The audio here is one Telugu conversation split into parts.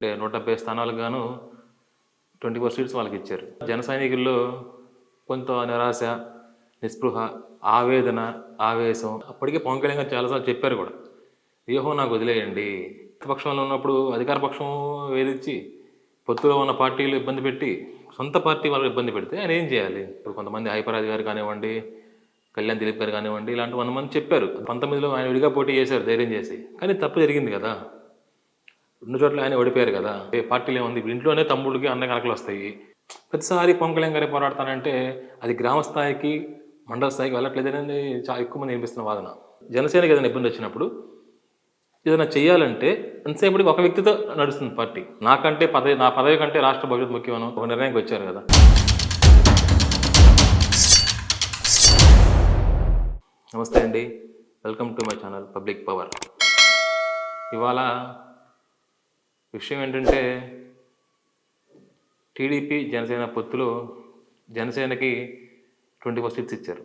170 స్థానాలకు గాను 24 సీట్స్ వాళ్ళకిచ్చారు. జన సైనికుల్లో కొంత నిరాశ, నిస్పృహ, ఆవేదన, ఆవేశం. అప్పటికే పవన్ కళ్యాణ్ గారు చాలాసార్లు చెప్పారు కూడా. వ్యూహం నాకు వదిలేయండి. ప్రతిపక్షంలో ఉన్నప్పుడు అధికార పక్షం వేధించి, పొత్తులో ఉన్న పార్టీలు ఇబ్బంది పెట్టి, సొంత పార్టీ వాళ్ళు ఇబ్బంది పెడితే ఆయన ఏం చేయాలి? ఇప్పుడు కొంతమంది హైపరాజ్ గారు కానివ్వండి, కళ్యాణ్ దిలీప్ గారు కానివ్వండి, ఇలాంటి 100 మంది చెప్పారు. 19లో ఆయన విడిగా పోటీ చేశారు ధైర్యం చేసి. కానీ తప్పు జరిగింది కదా! 2 చోట్ల ఆయన ఓడిపోయారు కదా! ఏ పార్టీలో ఏముంది? ఇప్పుడు ఇంట్లోనే తమ్ముడికి, అన్నకి అలకలు వస్తాయి. ప్రతిసారి పవన్ కళ్యాణ్ గారే పోరాడతానంటే అది గ్రామ స్థాయికి, మండల స్థాయికి వెళ్ళట్లేదనేది చాలా ఎక్కువ మంది వినిపిస్తున్న వాదన. జనసేనకి ఏదైనా ఇబ్బంది వచ్చినప్పుడు ఏదైనా చేయాలంటే ఎంతసేపటికి ఒక వ్యక్తితో నడుస్తుంది పార్టీ. నా పదవి కంటే రాష్ట్ర భవిష్యత్తు ముఖ్యమని ఒక నిర్ణయానికి వచ్చారు కదా! నమస్తే అండి. Welcome to my channel public power. ఇవాళ విషయం ఏంటంటే టీడీపీ జనసేన పొత్తులో జనసేనకి 24 సీట్స్ ఇచ్చారు.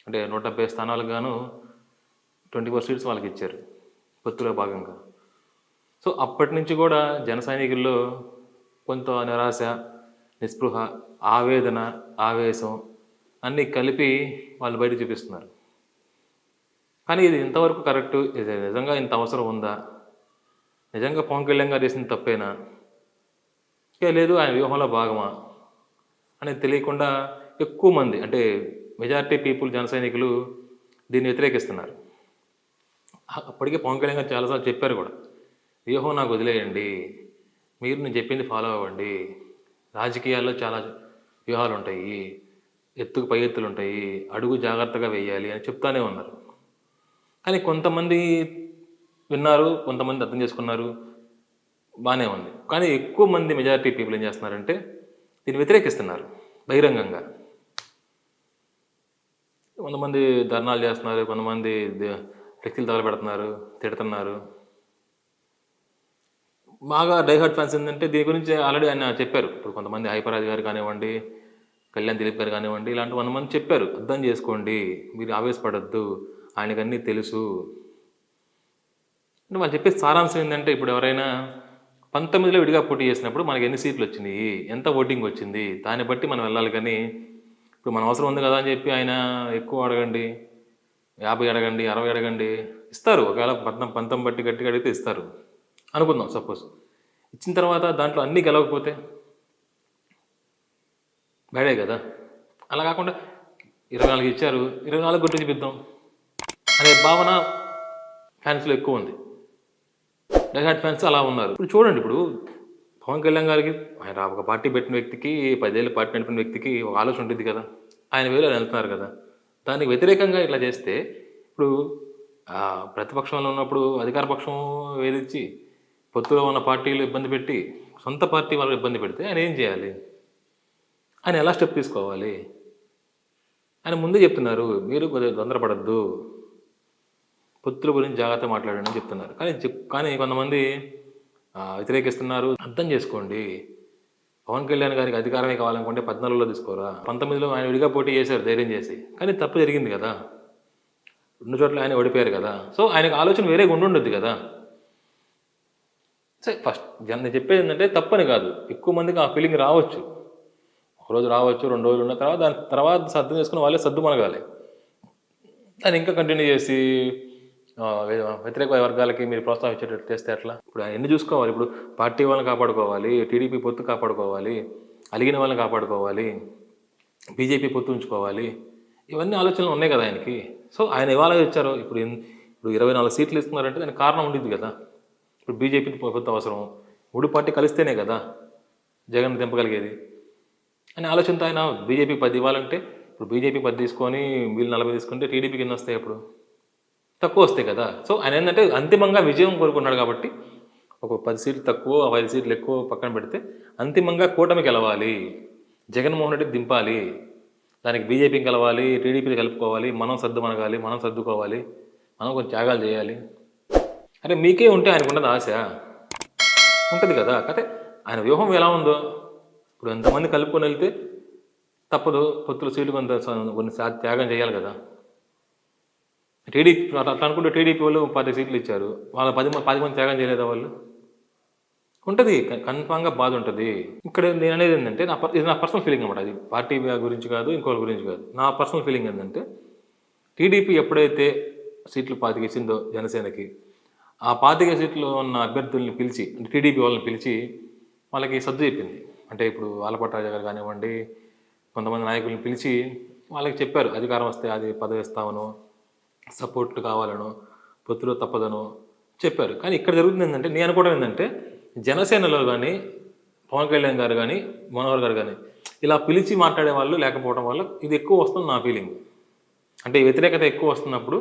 అంటే 170 స్థానాలకు గాను 24 సీట్స్ వాళ్ళకి ఇచ్చారు పొత్తులో భాగంగా. సో అప్పటి నుంచి కూడా జన సైనికుల్లో కొంత నిరాశ, నిస్పృహ, ఆవేదన, ఆవేశం అన్నీ కలిపి వాళ్ళు బయట చూపిస్తున్నారు. కానీ ఇది ఇంతవరకు కరెక్టు, ఇది నిజంగా ఇంత అవసరం ఉందా? నిజంగా పవన్ కళ్యాణ్ గారు చేసిన తప్పేనా? లేదు ఆయన వ్యూహంలో భాగమా అనేది తెలియకుండా ఎక్కువ మంది, అంటే మెజారిటీ పీపుల్, జన సైనికులు దీన్ని వ్యతిరేకిస్తున్నారు. అప్పటికే పవన్ కళ్యాణ్ గారు చాలాసార్లు చెప్పారు కూడా. వ్యూహం నాకు వదిలేయండి, మీరు నేను చెప్పింది ఫాలో అవ్వండి. రాజకీయాల్లో చాలా వ్యూహాలు ఉంటాయి, ఎత్తుకు పై ఎత్తులు ఉంటాయి, అడుగు జాగ్రత్తగా వేయాలి అని చెప్తానే ఉన్నారు. కానీ కొంతమంది విన్నారు, కొంతమంది అర్థం చేసుకున్నారు, బాగానే ఉంది. కానీ ఎక్కువ మంది మెజారిటీ పీపుల్ ఏం చేస్తున్నారంటే దీన్ని వ్యతిరేకిస్తున్నారు బహిరంగంగా. కొంతమంది ధర్నాలు చేస్తున్నారు, కొంతమంది ఫ్లెక్సీలు తగలబెడుతున్నారు, తిడుతున్నారు. బాగా డైహార్డ్ ఫ్యాన్స్ ఏంటంటే దీని గురించి ఆల్రెడీ ఆయన చెప్పారు. ఇప్పుడు కొంతమంది హైపరాజ్ గారు కానివ్వండి, కళ్యాణ్ దిలీప్ గారు కానివ్వండి, ఇలాంటి 100 మంది చెప్పారు, అర్థం చేసుకోండి, మీరు ఆవేశపడద్దు, ఆయనకు అన్నీ తెలుసు. అంటే వాళ్ళు చెప్పే సారాంశం ఏంటంటే, ఇప్పుడు ఎవరైనా 19లో విడిగా పోటీ చేసినప్పుడు మనకి ఎన్ని సీట్లు వచ్చినాయి, ఎంత ఓటింగ్ వచ్చింది, దాన్ని బట్టి మనం వెళ్ళాలి. కానీ ఇప్పుడు మన అవసరం ఉంది కదా అని చెప్పి ఆయన ఎక్కువ అడగండి, 50 అడగండి, 60 అడగండి, ఇస్తారు. ఒకవేళ పంతం బట్టి గట్టిగా అడిగితే ఇస్తారు అనుకుందాం. సపోజ్ ఇచ్చిన తర్వాత దాంట్లో అన్నీ గెలవకపోతే బేడే కదా. అలా కాకుండా 24 ఇచ్చారు, 24 కొట్టి చూపిద్దాం అనే భావన ఫ్యాన్స్లో ఎక్కువ ఉంది. డైహార్డ్ ఫ్యాన్స్ అలా ఉన్నారు. ఇప్పుడు చూడండి, ఇప్పుడు పవన్ కళ్యాణ్ గారికి, ఆయన ఒక పార్టీ పెట్టిన వ్యక్తికి, 10 ఏళ్ళు పార్టీ నడిపిన వ్యక్తికి ఒక ఆలోచన ఉంటుంది కదా. ఆయన వేలో వెళ్తున్నారు కదా. దానికి వ్యతిరేకంగా ఇట్లా చేస్తే ఇప్పుడు ప్రతిపక్షంలో ఉన్నప్పుడు అధికార పక్షం వేధించి, పొత్తులో ఉన్న పార్టీలు ఇబ్బంది పెట్టి, సొంత పార్టీ వాళ్ళు ఇబ్బంది పెడితే ఆయన ఏం చేయాలి? ఆయన ఎలా స్టెప్ తీసుకోవాలి? ఆయన ముందే చెప్తున్నారు, మీరు కొద్దిగా తొందరపడద్దు, పొత్తుల గురించి జాగ్రత్త మాట్లాడండి అని చెప్తున్నారు. కానీ కొంతమంది వ్యతిరేకిస్తున్నారు. అర్థం చేసుకోండి, పవన్ కళ్యాణ్ గారికి అధికారమే కావాలనుకుంటే 14లో తీసుకోరా. 19లో ఆయన విడిగా పోటీ చేశారు ధైర్యం చేసి. కానీ తప్పు జరిగింది కదా. 2 చోట్ల ఆయన ఓడిపోయారు కదా. సో ఆయనకు ఆలోచన వేరేగా ఉండుండొద్దు కదా. సరే, ఫస్ట్ నేను చెప్పేది ఏంటంటే, తప్పని కాదు, ఎక్కువ మందికి ఆ ఫీలింగ్ రావచ్చు. ఒకరోజు రావచ్చు, 2 రోజులు ఉన్న తర్వాత దాని తర్వాత అర్థం చేసుకుని వాళ్ళే సర్దుమనగాలి. దాన్ని ఇంకా కంటిన్యూ చేసి వ్యతిరేక వర్గాలకి మీరు ప్రోత్సహించేటట్టు చేస్తే ఎట్లా? ఇప్పుడు ఎన్ని చూసుకోవాలి. ఇప్పుడు పార్టీ వాళ్ళని కాపాడుకోవాలి, టీడీపీ పొత్తు కాపాడుకోవాలి, అలిగిన వాళ్ళని కాపాడుకోవాలి, బీజేపీ పొత్తు ఉంచుకోవాలి, ఇవన్నీ ఆలోచనలు ఉన్నాయి కదా ఆయనకి. సో ఆయన ఇవాళ ఇచ్చారు. ఇప్పుడు 24 సీట్లు ఇస్తున్నారంటే దానికి కారణం ఉండిద్ది కదా. ఇప్పుడు బీజేపీ పొత్తు అవసరం, 3 పార్టీ కలిస్తేనే కదా జగన్ దింపగలిగేది అని ఆలోచనతో ఆయన బీజేపీ 10 ఇవ్వాలంటే, ఇప్పుడు బీజేపీ 10 తీసుకొని వీళ్ళు 40 తీసుకుంటే టీడీపీకి ఎన్ని వస్తాయి? అప్పుడు తక్కువ వస్తాయి కదా. సో ఆయన ఏంటంటే అంతిమంగా విజయం కోరుకున్నాడు కాబట్టి ఒక 10 సీట్లు తక్కువ, 5 సీట్లు ఎక్కువ పక్కన పెడితే అంతిమంగా కూటమి గెలవాలి, జగన్మోహన్ రెడ్డికి దింపాలి, దానికి బీజేపీకి గెలవాలి, టీడీపీని కలుపుకోవాలి, మనం సర్దుమనగాలి, మనం సర్దుకోవాలి, మనం కొంచెం త్యాగాలు చేయాలి. అంటే మీకే ఉంటే ఆయనకు ఉన్నది ఆశ ఉంటుంది కదా. అయితే ఆయన వ్యూహం ఎలా ఉందో, ఇప్పుడు ఎంతమంది కలుపుకొని వెళ్తే తప్పదు, పొత్తుల సీట్లు కొన్ని త్యాగం చేయాలి కదా. టీడీపీ అట్లా అనుకుంటే టీడీపీ వాళ్ళు 10 సీట్లు ఇచ్చారు, వాళ్ళ 10 మంది త్యాగం చేయలేదా వాళ్ళు? ఉంటుంది. కన్ఫామ్‌గా బాధ ఉంటది. ఇక్కడ నేననేది ఏందంటే ఇది నా పర్సనల్ ఫీలింగ్ అనమాట. అది పార్టీ గురించి కాదు, ఇంకోళ్ళ గురించి కాదు. నా పర్సనల్ ఫీలింగ్ ఏందంటే టీడీపీ ఎప్పుడైతే సీట్లు 25 ఇచ్చిందో జనసేనకి, ఆ 25 సీట్లు ఉన్న అభ్యర్థుల్ని పిలిచి అంటే టీడీపీ వాళ్ళని పిలిచి వాళ్ళకి సర్ది చెప్పింది. అంటే ఇప్పుడు ఆలపాటి రాజా గారు కానివ్వండి, కొంతమంది నాయకుల్ని పిలిచి వాళ్ళకి చెప్పారు. అధికారం వస్తే అది పదవి ఇస్తామనో, సపోర్ట్ కావాలనో, పొత్తులో తప్పదనో చెప్పారు. కానీ ఇక్కడ జరుగుతుంది ఏందంటే నేను అనుకోవడం ఏందంటే జనసేనలో గాని, పవన్ కళ్యాణ్ గారు గాని, మనోహర్ గారు గాని ఇలా పిలిచి మాట్లాడే వాళ్ళు లేకపోవడం వల్ల ఇది ఎక్కువ వస్తుంది నా ఫీలింగ్. అంటే ఈ వ్యతిరేకత ఎక్కువ వస్తున్నప్పుడు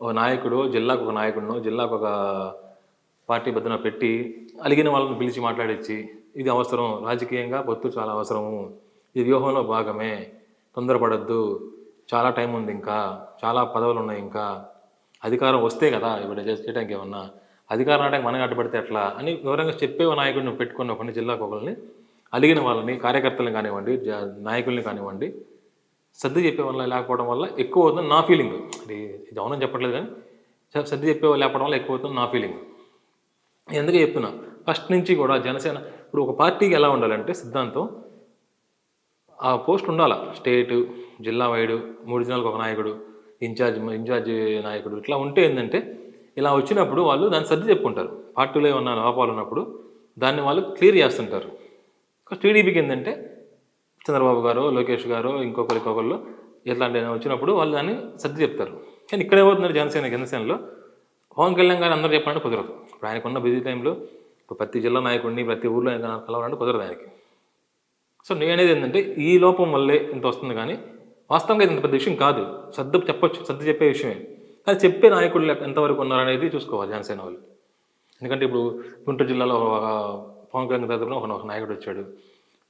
ఓ నాయకుడు జిల్లాకు ఒక నాయకుడినో, జిల్లాకు ఒక పార్టీ బద్దన పెట్టి అలిగిన వాళ్ళని పిలిచి మాట్లాడించి ఇది అవసరం, రాజకీయంగా పొత్తు చాలా అవసరము, ఇది వ్యూహంలో భాగమే, తొందరపడద్దు, చాలా టైం ఉంది ఇంకా, చాలా పదవులు ఉన్నాయి ఇంకా, అధికారం వస్తే కదా ఇప్పుడు చేయడానికి ఏమన్నా, అధికారం రావడానికి మనం అడ్డుపడితే ఎట్లా అని వివరంగా చెప్పే ఓ నాయకుడిని పెట్టుకున్న కొన్ని జిల్లాకు ఒకరిని అలిగిన వాళ్ళని కార్యకర్తలను కానివ్వండి, నాయకుల్ని కానివ్వండి సర్ది చెప్పే వల్ల లేకపోవడం వల్ల ఎక్కువ అవుతుంది నా ఫీలింగ్. అది ఇది అవునని చెప్పట్లేదు కానీ సర్ది చెప్పే వాళ్ళు లేకపోవడం వల్ల ఎక్కువ అవుతుంది నా ఫీలింగ్. ఎందుకే చెప్తున్నా ఫస్ట్ నుంచి కూడా జనసేన ఇప్పుడు ఒక పార్టీకి ఎలా ఉండాలంటే సిద్ధాంతం ఆ పోస్ట్ ఉండాలా. స్టేటు, జిల్లా వైడు, 3 జిల్లాలకు ఒక నాయకుడు, ఇన్ఛార్జ్ నాయకుడు ఇట్లా ఉంటే ఏంటంటే ఇలా వచ్చినప్పుడు వాళ్ళు దాన్ని సర్ది చెప్పుకుంటారు. పార్టీలో ఏమన్నా లోపాలు ఉన్నప్పుడు దాన్ని వాళ్ళు క్లియర్ చేస్తుంటారు. టీడీపీకి ఏంటంటే చంద్రబాబు గారు, లోకేష్ గారు ఇంకొకళ్ళు ఇట్లాంటి వచ్చినప్పుడు వాళ్ళు దాన్ని సర్ది చెప్తారు. కానీ ఇక్కడ ఏమవుతున్నారు జనసేనలో పవన్ కళ్యాణ్ గారు అందరూ చెప్పాలంటే కుదరదు. ఇప్పుడు ఆయనకున్న బిజీ టైంలో ఇప్పుడు ప్రతి జిల్లా నాయకుడిని ప్రతి ఊర్లో కలవాలంటే కుదరదు ఆయనకి. సో నేనేది ఏంటంటే ఈ లోపం వల్లే ఇంత వస్తుంది కానీ వాస్తవంగా ఇది ఇంత పెద్ద విషయం కాదు. సర్ది చెప్పే విషయమే. కానీ చెప్పే నాయకులు ఎంతవరకు ఉన్నారనేది చూసుకోవాలి జనసేన వాళ్ళు. ఎందుకంటే ఇప్పుడు గుంటూరు జిల్లాలో పవన్ కళ్యాణ్ తరపున ఒక నాయకుడు వచ్చాడు.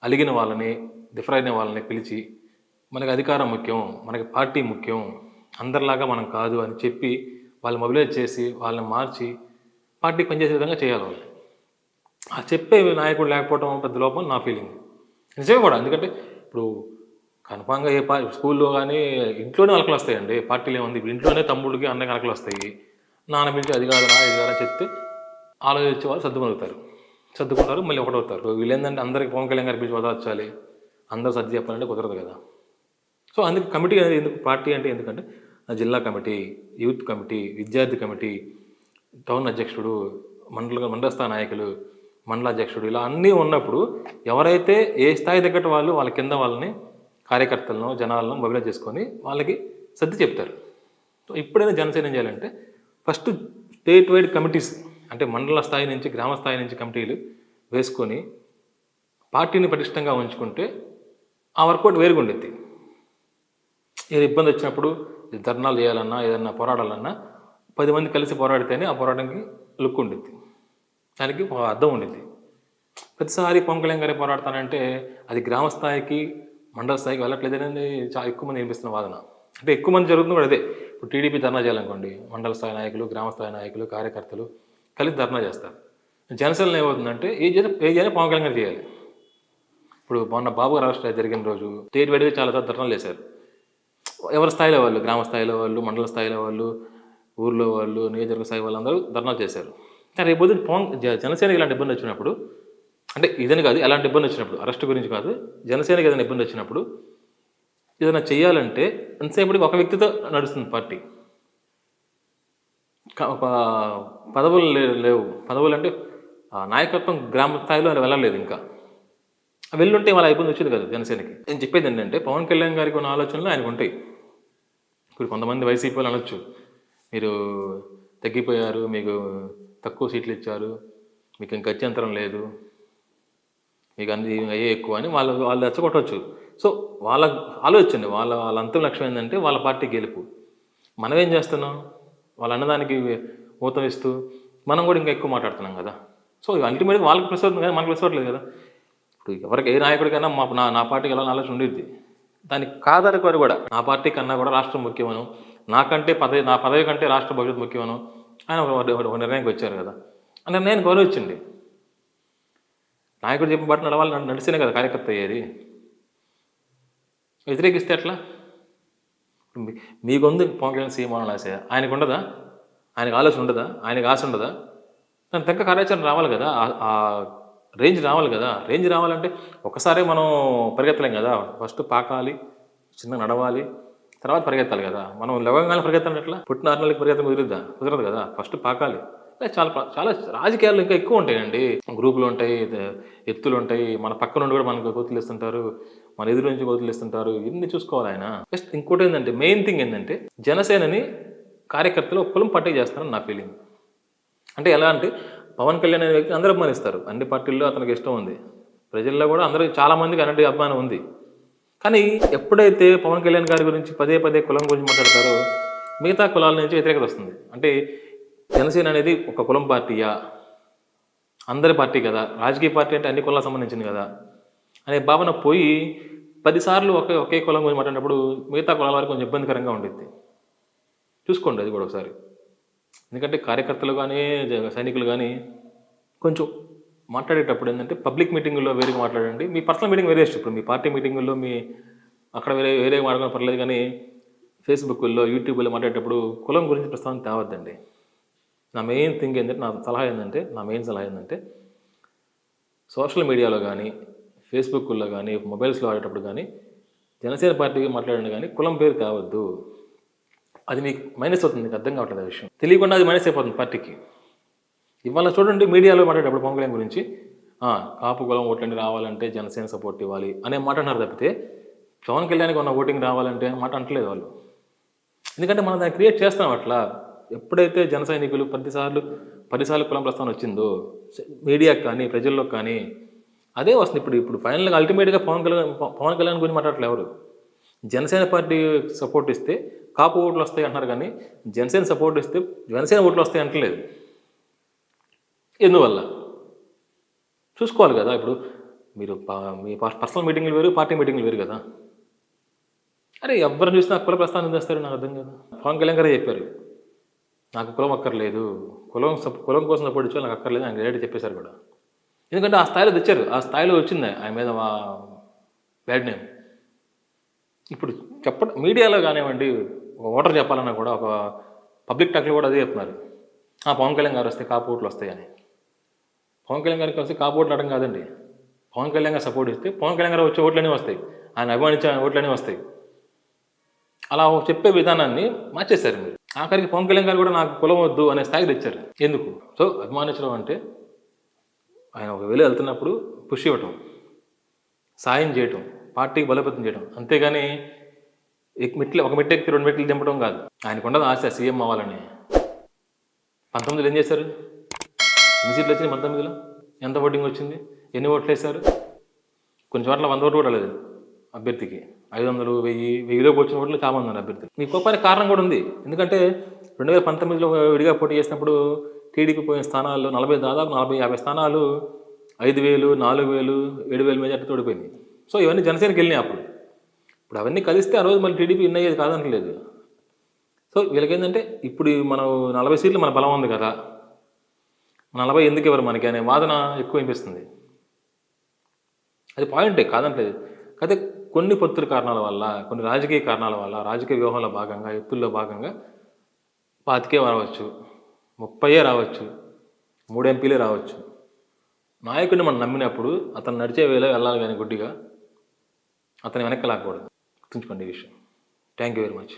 అలిగిన వాళ్ళని, డిఫర్ అయిన వాళ్ళని పిలిచి మనకి అధికారం ముఖ్యం, మనకి పార్టీ ముఖ్యం, అందరిలాగా మనం కాదు అని చెప్పి వాళ్ళు మొబిలైజ్ చేసి వాళ్ళని మార్చి పార్టీకి పనిచేసే విధంగా చేయాలి వాళ్ళు. ఆ చెప్పే నాయకుడు లేకపోవడం పెద్ద లోపం నా ఫీలింగ్. నిజమే కూడా. ఎందుకంటే ఇప్పుడు కన్ఫామ్గా స్కూల్లో కానీ ఇంట్లోనే అలకలు వస్తాయండి. పార్టీలు ఏముంది ఇప్పుడు ఇంట్లోనే తమ్ముడికి అన్నకి అలకలు వస్తాయి. నాన్న పిలిచి అది కాదురా ఇది కాదని చెప్తే ఆలోచించే వాళ్ళు సర్దుకుంటారు మళ్ళీ ఒకటవుతారు. వీళ్ళు ఏంటంటే అందరికి పవన్ కళ్యాణ్ గారి పిలిచి వదలచాలి, అందరూ సర్ది చెప్పాలంటే కుదరదు కదా. సో అందుకు కమిటీ అనేది ఎందుకు, పార్టీ అంటే ఎందుకంటే జిల్లా కమిటీ, యూత్ కమిటీ, విద్యార్థి కమిటీ, టౌన్ అధ్యక్షుడు, మండల స్థాయి నాయకులు, మండల అధ్యక్షుడు ఇలా అన్నీ ఉన్నప్పుడు ఎవరైతే ఏ స్థాయి తగ్గట్టు వాళ్ళ కింద వాళ్ళని కార్యకర్తలను జనాలను మొబిలైజ్ చేసుకొని వాళ్ళకి సర్ది చెప్తారు. సో ఇప్పుడైనా జనసేన ఏం చేయాలంటే ఫస్ట్ స్టేట్ వైడ్ కమిటీస్ అంటే మండల స్థాయి నుంచి గ్రామ స్థాయి నుంచి కమిటీలు వేసుకొని పార్టీని పటిష్టంగా ఉంచుకుంటే ఆ వర్కౌట్ వేరుగా ఉండిద్ది. ఏది ఇబ్బంది వచ్చినప్పుడు ధర్నాలు చేయాలన్నా ఏదన్నా పోరాడాలన్నా 10 మంది కలిసి పోరాడితేనే ఆ పోరాటానికి లుక్ ఉండిద్ది, దానికి ఒక అర్థం ఉండిద్ది. ప్రతిసారి పవన్ కళ్యాణ్ గారే పోరాడతానంటే అది గ్రామ స్థాయికి మండల స్థాయికి వెళ్ళట్లేదనేది చాలా ఎక్కువ మంది వినిపిస్తున్న వాదన. అంటే ఎక్కువ మంది జరుగుతుంది కూడా అదే. ఇప్పుడు టీడీపీ ధర్నా చేయాలనుకోండి, మండల స్థాయి నాయకులు, గ్రామ స్థాయి నాయకులు, కార్యకర్తలు కలిసి ధర్నా చేస్తారు. జనసేనలో ఏమవుతుందంటే ఏ చేయాలి పవన్ కళ్యాణ్ గారు చేయాలి. ఇప్పుడు మొన్న బాబు గారు అరెస్ట్ జరిగిన రోజు స్టేట్ వైడ్గా చాలా ధర్నాలు చేశారు. ఎవరి స్థాయిలో వాళ్ళు, గ్రామ స్థాయిలో వాళ్ళు, మండల స్థాయిలో వాళ్ళు, ఊర్లో వాళ్ళు, నియోజకవర్గ స్థాయి వాళ్ళు అందరూ ధర్నాలు చేశారు. కానీ రేపు జనసేనకి ఇలాంటి ఇబ్బంది వచ్చినప్పుడు, అంటే ఇదని కాదు ఎలాంటి ఇబ్బంది వచ్చినప్పుడు, అరెస్ట్ గురించి కాదు, జనసేనకి ఏదైనా ఇబ్బంది వచ్చినప్పుడు ఏదైనా చేయాలంటే ఎంతసేపటికి ఒక వ్యక్తితో నడుస్తుంది పార్టీ. ఒక పదవులు లేవు. పదవులు అంటే నాయకత్వం గ్రామ స్థాయిలో అది వెళ్ళలేదు. ఇంకా వెళ్ళుంటే వాళ్ళ ఇబ్బంది వచ్చేది కదా జనసేనకి. నేను చెప్పేది ఏంటంటే పవన్ కళ్యాణ్ గారికి ఉన్న ఆలోచనలు ఆయనకు ఉంటాయి. ఇప్పుడు కొంతమంది వైసీపీ వాళ్ళు అనొచ్చు, మీరు తగ్గిపోయారు, మీకు తక్కువ సీట్లు ఇచ్చారు, మీకు ఇంక గత్యంతరం లేదు, మీకు అన్ని అయ్యే ఎక్కువ అని వాళ్ళు రెచ్చగొట్టవచ్చు. సో వాళ్ళ ఆలోచన వాళ్ళ అంతిమ లక్ష్యం ఏంటంటే వాళ్ళ పార్టీ గెలుపు. మనం ఏం చేస్తున్నాం, వాళ్ళు అన్నదానికి ఊతం ఇస్తూ మనం కూడా ఇంకా ఎక్కువ మాట్లాడుతున్నాం కదా. సో అల్టిమేట్గా వాళ్ళకి ప్రెస్ అవుతుంది కానీ మనకు ప్రెస్ అవ్వట్లేదు కదా. ఇప్పుడు ఎవరికి ఏ నాయకుడికైనా నా పార్టీకి ఎలా ఆలోచన ఉండిద్ది. దానికి కాదనుకొని కూడా నా పార్టీ కన్నా కూడా రాష్ట్రం ముఖ్యమను, నా పదవి కంటే రాష్ట్ర భవిష్యత్తు ముఖ్యమను ఆయన ఒక నిర్ణయానికి వచ్చారు కదా. ఆ నిర్ణయాన్ని గౌరవించండి. నాయకుడు చెప్పిన బట్టి నడవాలి, నడిస్తేనే కదా కార్యకర్త అయ్యేది. వ్యతిరేకిస్తే ఎట్లా? మీకుంది పవన్ కళ్యాణ్ సీఎం అవ్వాలని ఆశ, ఆయనకు ఉండదా? ఆయనకు ఆలోచన ఉండదా? ఆయనకు ఆశ ఉండదా? దాని తగ్గ కార్యాచరణ రావాలి కదా, ఆ రేంజ్ రావాలి కదా. రేంజ్ రావాలంటే ఒకసారి మనం పరిగెత్తలేం కదా. ఫస్ట్ పాకాలి, చిన్న నడవాలి, తర్వాత పరిగెత్తాలి కదా. మనం లవంగాలు పరిగెత్తాలి ఎట్లా? పుట్టిన 6 నెలలకు పరిగెత్తం కుదరదు కదా. ఫస్ట్ పాకాలి. చాలా చాలా రాజకీయాలు ఇంకా ఎక్కువ ఉంటాయండి. గ్రూపులు ఉంటాయి, ఎత్తులు ఉంటాయి, మన పక్క నుండి కూడా మనకు కోతులు ఇస్తుంటారు, మన ఎదురు నుంచి కోతులు ఇస్తుంటారు. ఇన్ని చూసుకోవాలి ఆయన. నెక్స్ట్ ఇంకోటి ఏంటంటే, మెయిన్ థింగ్ ఏంటంటే, జనసేనని కార్యకర్తలు కులం పట్టే చేస్తారని నా ఫీలింగ్. అంటే ఎలా అంటే, పవన్ కళ్యాణ్ అనే వ్యక్తి అందరూ అభిమానిస్తారు. అన్ని పార్టీల్లో అతనికి ఇష్టం ఉంది, ప్రజల్లో కూడా అందరూ చాలామందికి అలాంటి అభిమానం ఉంది. కానీ ఎప్పుడైతే పవన్ కళ్యాణ్ గారి గురించి పదే పదే కులం గురించి మాట్లాడతారో, మిగతా కులాల నుంచి వ్యతిరేకత వస్తుంది. అంటే జనసేన అనేది ఒక కులం పార్టీయా, అందరి పార్టీ కదా, రాజకీయ పార్టీ అంటే అన్ని కులాలకు సంబంధించింది కదా అనే భావన పోయి 10 సార్లు ఒకే కులం గురించి మాట్లాడినప్పుడు మిగతా కులాల వారికి కొంచెం ఇబ్బందికరంగా ఉంటుంది. చూసుకోండి అది కూడా ఒకసారి. ఎందుకంటే కార్యకర్తలు కానీ సైనికులు కానీ కొంచెం మాట్లాడేటప్పుడు ఏంటంటే, పబ్లిక్ మీటింగుల్లో వేరేగా మాట్లాడండి. మీ పర్సనల్ మీటింగ్ వేరే ఇష్టం. ఇప్పుడు మీ పార్టీ మీటింగుల్లో మీ అక్కడ వేరేగా మాట్లాడడం పర్లేదు, కానీ ఫేస్బుక్లో యూట్యూబ్లో మాట్లాడేటప్పుడు కులం గురించి ప్రస్తావన తేవద్దండి. నా మెయిన్ థింగ్ ఏంటంటే, నా మెయిన్ సలహా ఏంటంటే, సోషల్ మీడియాలో కానీ ఫేస్బుక్లో కానీ మొబైల్స్లో ఆడేటప్పుడు కానీ జనసేన పార్టీకి మాట్లాడండి, కానీ కులం పేరు తేవద్దు. అది మీకు మైనస్ అవుతుంది. మీకు అర్థం కావట్లేదు ఆ విషయం. తెలియకుండా అది మైనస్ అయిపోతుంది పార్టీకి. ఇవాళ చూడండి, మీడియాలో మాట్లాడేటప్పుడు పవన్ కళ్యాణ్ గురించి కాపు కులం ఓట్లన్నీ రావాలంటే జనసేన సపోర్ట్ ఇవ్వాలి అనే మాట అంటున్నారు తప్పితే, పవన్ కళ్యాణ్కి ఉన్న ఓటింగ్ రావాలంటే మాట అంటలేదు వాళ్ళు. ఎందుకంటే మనం దాన్ని క్రియేట్ చేస్తాం అట్లా. ఎప్పుడైతే జన సైనికులు 10 సార్లు కులం ప్రస్తావన వచ్చిందో మీడియాకి కానీ ప్రజల్లోకి కానీ అదే వస్తుంది. ఇప్పుడు ఫైనల్గా అల్టిమేట్గా పవన్ కళ్యాణ్ గురించి మాట్లాడట్లేదు ఎవరు. జనసేన పార్టీ సపోర్ట్ ఇస్తే కాపు ఓట్లు వస్తాయి అంటున్నారు, కానీ జనసేన సపోర్ట్ ఇస్తే జనసేన ఓట్లు వస్తాయి అంటలేదు. ఎందువల్ల చూసుకోవాలి కదా. ఇప్పుడు మీరు మీ పర్సనల్ మీటింగ్లు వేరు, పార్టీ మీటింగ్లు వేరు కదా. అరే ఎవరిని చూసినా కుల ప్రస్తావన చేస్తారు, నాకు అర్థం కదా. పవన్ కళ్యాణ్ గారే చెప్పారు, నాకు కులం అక్కర్లేదు, కులం కోసం సపోర్ట్ ఇచ్చారు, నాకు అక్కర్లేదు ఆయన డైరెక్ట్ చెప్పేశారు కూడా. ఎందుకంటే ఆ స్థాయిలో తెచ్చారు, ఆ స్థాయిలో వచ్చింది ఆయన మీద బ్యాడ్ నేమ్. ఇప్పుడు మీడియాలో కానివ్వండి, ఒక ఓటర్ చెప్పాలన్నా కూడా, ఒక పబ్లిక్ టాక్లో కూడా అదే చెప్తున్నారు, పవన్ కళ్యాణ్ గారు వస్తే కాపు ఓట్లు వస్తాయని. పవన్ కళ్యాణ్ గారికి వస్తే కాపు ఓట్లు అడగడం కాదండి. పవన్ కళ్యాణ్ గారు సపోర్ట్ ఇస్తే పవన్ కళ్యాణ్ గారు వచ్చే ఓట్లనే వస్తాయి, ఆయన అభిమానించే ఓట్లనే వస్తాయి. అలా చెప్పే విధానాన్ని మార్చేశారు మీరు. ఆఖరికి పవన్ కళ్యాణ్ గారు కూడా నాకు కులం వద్దు అనే స్థాయికి తెచ్చారు. ఎందుకు? సో అభిమానించడం అంటే ఆయన ఒకవేళ వెళ్తున్నప్పుడు పుష్ ఇవ్వటం, సాయం చేయటం, పార్టీకి బలోపేతం చేయడం, అంతేగాని ఒక మెట్టు ఎక్కి 2 మెట్లు దింపడం కాదు. ఆయనకు ఉండదు ఆశ సీఎం అవ్వాలని. 19లో ఏం చేశారు? ఎన్ని సీట్లు వచ్చినాయి? 19లో ఎంత ఓటింగ్ వచ్చింది? ఎన్ని ఓట్లు వేశారు? కొన్ని చోట్ల 100 ఓట్లు కూడా లేదు అభ్యర్థికి. 500, 1000 వచ్చిన ఓట్లు చాలా మంది ఉన్నారు అభ్యర్థులు. మీ కోపానికి కారణం కూడా ఉంది. ఎందుకంటే 2019లో విడిగా పోటీ చేసినప్పుడు టీడీపీ పోయిన స్థానాల్లో దాదాపు 40-50 స్థానాలు 5,000, 4,000, 7,000 మెజార్టీతో ఓడిపోయింది. సో ఇవన్నీ జనసేనకి వెళ్ళినాయి అప్పుడు. ఇప్పుడు అవన్నీ కలిస్తే ఆ రోజు మళ్ళీ టీడీపీ విన్ అయ్యేది కాదనట్లేదు. సో వీళ్ళకి ఏంటంటే, ఇప్పుడు మనం 40 సీట్లు మన బలం ఉంది కదా, 40 ఎందుకు ఇవ్వరు మనకి అనే వాదన ఎక్కువ అనిపిస్తుంది. అది పాయింటే కాదంటలేదు. అయితే కొన్ని పొత్తుల కారణాల వల్ల, కొన్ని రాజకీయ కారణాల వల్ల, రాజకీయ వ్యూహంలో భాగంగా, ఎత్తుల్లో భాగంగా 25 రావచ్చు, 30 రావచ్చు, 3 ఎంపీలే రావచ్చు. నాయకుడిని మనం నమ్మినప్పుడు అతను నడిచే వేళ వెళ్ళాలి, కానీ గుడ్డిగా అతని వెనక్కి లాక్కూడదు. గుర్తుంచుకోండి ఈ విషయం. Thank you very much.